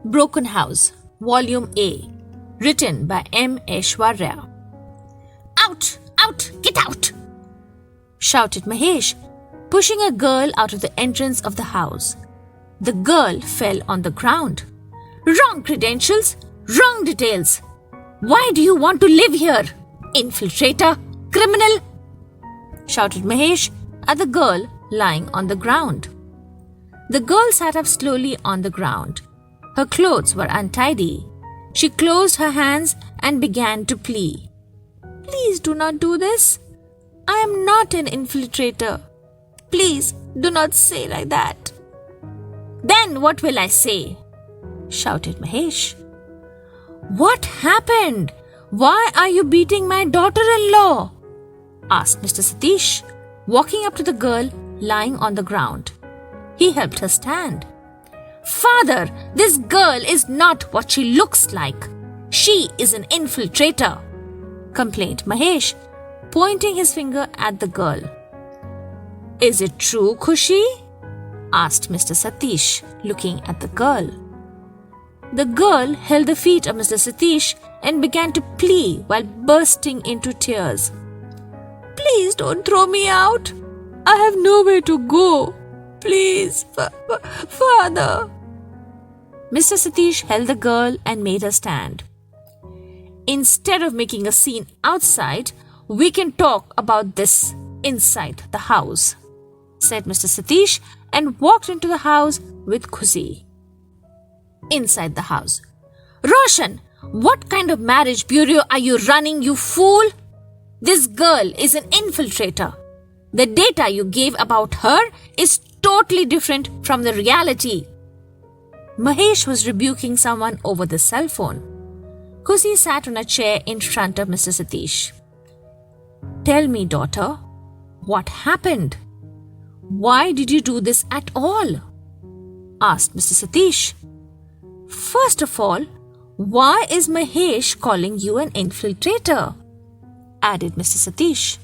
Broken House, Volume A, written by M. Aishwarya. Out! Out! Get out! Shouted Mahesh, pushing a girl out of the entrance of the house. The girl fell on the ground. Wrong credentials, wrong details. Why do you want to live here? Infiltrator, criminal! Shouted Mahesh at the girl lying on the ground. The girl sat up slowly on the ground. Her clothes were untidy. She closed her hands and began to plead. Please do not do this. I am not an infiltrator. Please do not say like that. Then what will I say? Shouted Mahesh. What happened? Why are you beating my daughter-in-law? Asked Mr. Satish, walking up to the girl lying on the ground. He helped her stand. Father, this girl is not what she looks like. She is an infiltrator, complained Mahesh, pointing his finger at the girl. Is it true, Khushi? Asked Mr. Satish, looking at the girl. The girl held the feet of Mr. Satish and began to plead while bursting into tears. Please don't throw me out. I have nowhere to go. Please, Father. Mr. Satish held the girl and made her stand. Instead of making a scene outside, we can talk about this inside the house, said Mr. Satish and walked into the house with Khushi. Inside the house. Roshan, what kind of marriage bureau are you running, you fool? This girl is an infiltrator. The data you gave about her is totally different from the reality. Mahesh was rebuking someone over the cell phone. Khushi sat on a chair in front of Mr. Satish. Tell me, daughter, what happened? Why did you do this at all? Asked Mr. Satish. First of all, why is Mahesh calling you an infiltrator? Added Mr. Satish.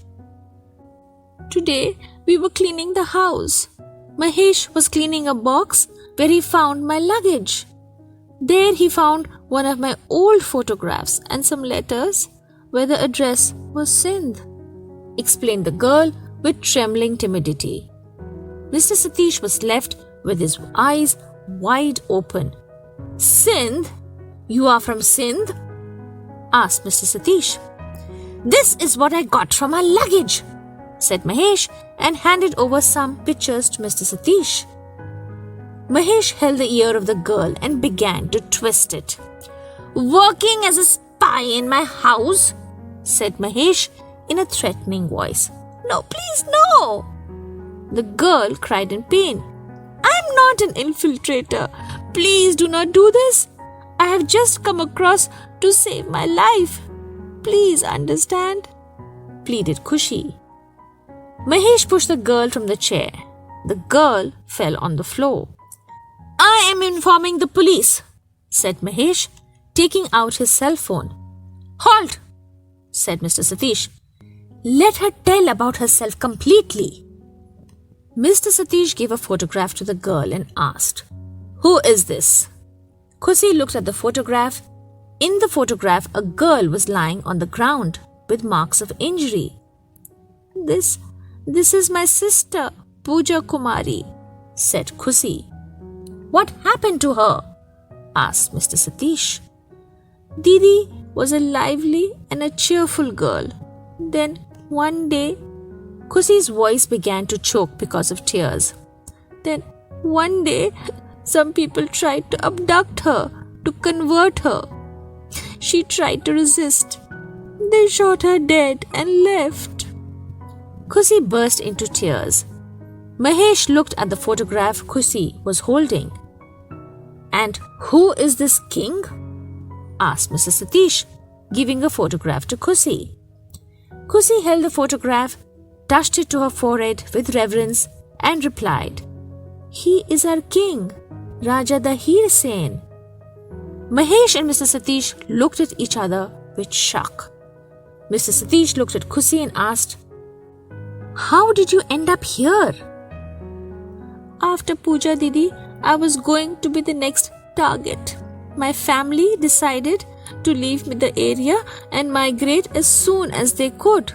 Today, we were cleaning the house. Mahesh was cleaning a box where he found my luggage. There he found one of my old photographs and some letters where the address was Sindh, explained the girl with trembling timidity. Mr. Satish was left with his eyes wide open. Sindh? You are from Sindh? Asked Mr. Satish. This is what I got from my luggage, said Mahesh and handed over some pictures to Mr. Satish. Mahesh held the ear of the girl and began to twist it. Working as a spy in my house, said Mahesh in a threatening voice. No, please, no. The girl cried in pain. I'm not an infiltrator. Please do not do this. I have just come across to save my life. Please understand, pleaded Khushi. Mahesh pushed the girl from the chair. The girl fell on the floor. I am informing the police, said Mahesh, taking out his cell phone. Halt, said Mr. Satish. Let her tell about herself completely. Mr. Satish gave a photograph to the girl and asked, Who is this? Khushi looked at the photograph. In the photograph, a girl was lying on the ground with marks of injury. This is my sister, Pooja Kumari, said Khushi. What happened to her? Asked Mr. Satish. Didi was a lively and a cheerful girl. Then one day, Khushi's voice began to choke because of tears. Then one day, some people tried to abduct her, to convert her. She tried to resist. They shot her dead and left. Khushi burst into tears. Mahesh looked at the photograph Khushi was holding. And who is this king? Asked Mr. Satish, giving a photograph to Khushi. Khushi held the photograph, touched it to her forehead with reverence, and replied, He is our king, Raja Dahir Sen. Mahesh and Mr. Satish looked at each other with shock. Mr. Satish looked at Khushi and asked, How did you end up here? After Pooja Didi, I was going to be the next target, my family decided to leave the area and migrate as soon as they could.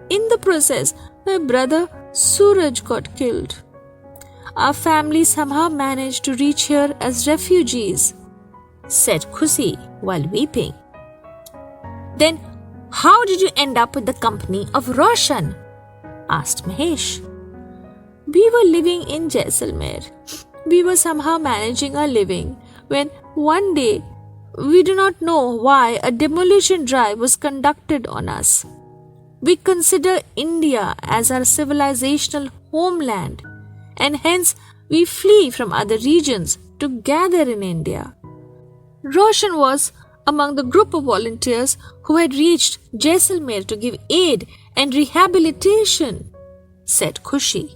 In the process, my brother Suraj got killed. Our family somehow managed to reach here as refugees, said Khushi while weeping. Then, how did you end up with the company of Roshan? Asked Mahesh. We were living in Jaisalmer. We were somehow managing our living when one day, we do not know why, a demolition drive was conducted on us. We consider India as our civilizational homeland, and hence we flee from other regions to gather in India. Roshan was among the group of volunteers who had reached Jaisalmer to give aid and rehabilitation, said Khushi.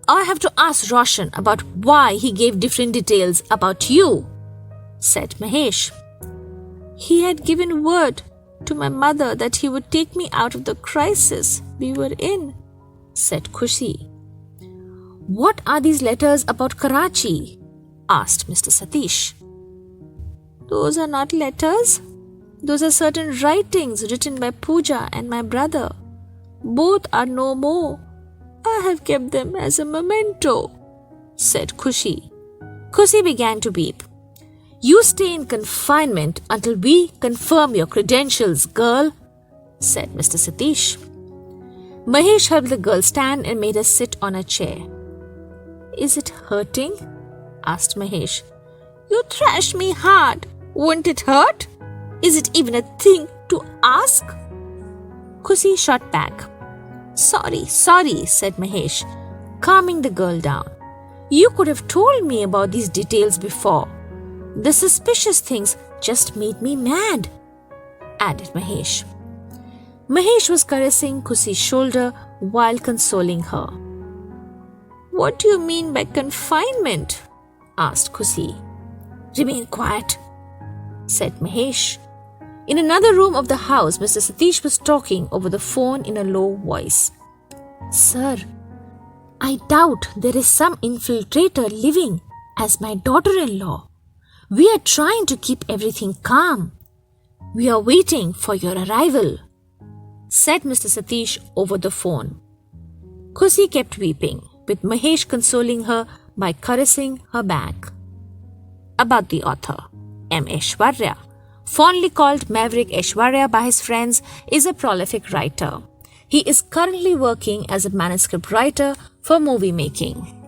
I have to ask Roshan about why he gave different details about you, said Mahesh. He had given word to my mother that he would take me out of the crisis we were in, said Khushi. What are these letters about Karachi? Asked Mr. Satish. Those are not letters. Those are certain writings written by Pooja and my brother. Both are no more. I have kept them as a memento, said Khushi. Khushi began to weep. You stay in confinement until we confirm your credentials, girl, said Mr. Satish. Mahesh helped the girl stand and made her sit on a chair. Is it hurting? Asked Mahesh. You thrashed me hard. Won't it hurt? Is it even a thing to ask? Khushi shot back. Sorry, said Mahesh, calming the girl down. You could have told me about these details before. The suspicious things just made me mad, added Mahesh. Mahesh was caressing Khushi's shoulder while consoling her. What do you mean by confinement? Asked Khushi. Remain quiet, said Mahesh. In another room of the house, Mr. Satish was talking over the phone in a low voice. Sir, I doubt there is some infiltrator living as my daughter-in-law. We are trying to keep everything calm. We are waiting for your arrival, said Mr. Satish over the phone. Khushi kept weeping, with Mahesh consoling her by caressing her back. About the author, M. Aishwarya, fondly called Maverick Aishwarya by his friends, is a prolific writer. He is currently working as a manuscript writer for movie making.